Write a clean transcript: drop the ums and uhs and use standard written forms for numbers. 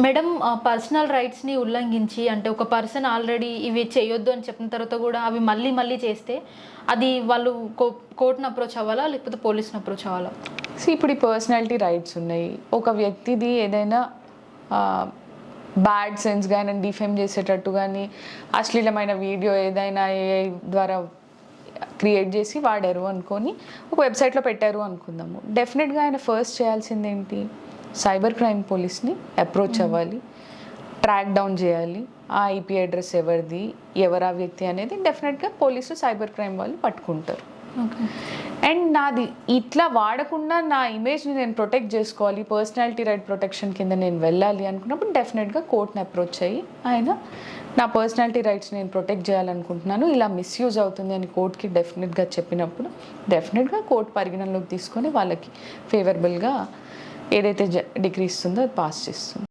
Madam personal రైట్స్‌ని ఉల్లంఘించి అంటే ఒక పర్సన్ ఆల్రెడీ ఇవి చేయొద్దు అని చెప్పిన తర్వాత కూడా అవి మళ్ళీ మళ్ళీ చేస్తే అది వాళ్ళు కోర్ట్‌ని అప్రోచ్ అవ్వాలా? లేకపోతే పోలీస్‌ని అప్రోచ్ అవ్వాలా? ఇప్పుడు ఈ పర్సనాలిటీ రైట్స్ ఉన్నాయి. ఒక వ్యక్తిది ఏదైనా బ్యాడ్ సెన్స్ గాని డిఫేమ్ చేసేటట్టు గాని అశ్లీలమైన వీడియో ఏదైనా ఏఐ ద్వారా క్రియేట్ చేసి వాడారు అనుకొని ఒక వెబ్సైట్లో పెట్టారు అనుకుందాము. డెఫినెట్గా ఆయన ఫస్ట్ చేయాల్సింది ఏంటి? సైబర్ క్రైమ్ పోలీస్ని అప్రోచ్ అవ్వాలి, ట్రాక్ డౌన్ చేయాలి. ఆ ఐపీ అడ్రస్ ఎవరిది, ఎవరు ఆ వ్యక్తి అనేది డెఫినెట్గా పోలీసు సైబర్ క్రైమ్ వాళ్ళు పట్టుకుంటారు. అండ్ నాది ఇట్లా వాడకుండా నా ఇమేజ్ని నేను ప్రొటెక్ట్ చేసుకోవాలి, పర్సనాలిటీ రైట్ ప్రొటెక్షన్ కింద నేను వెళ్ళాలి అనుకున్నప్పుడు డెఫినెట్గా కోర్ట్ని అప్రోచ్ అయ్యి ఆయన నా పర్సనాలిటీ రైట్స్ నేను ప్రొటెక్ట్ చేయాలనుకుంటున్నాను, ఇలా మిస్యూజ్ అవుతుంది అని కోర్ట్కి డెఫినెట్గా చెప్పినప్పుడు డెఫినెట్గా కోర్ట్ పరిగణనలోకి తీసుకొని వాళ్ళకి ఫేవరబుల్గా ఏదైతే డిగ్రీ ఇస్తుందో అది పాస్ చేస్తుంది.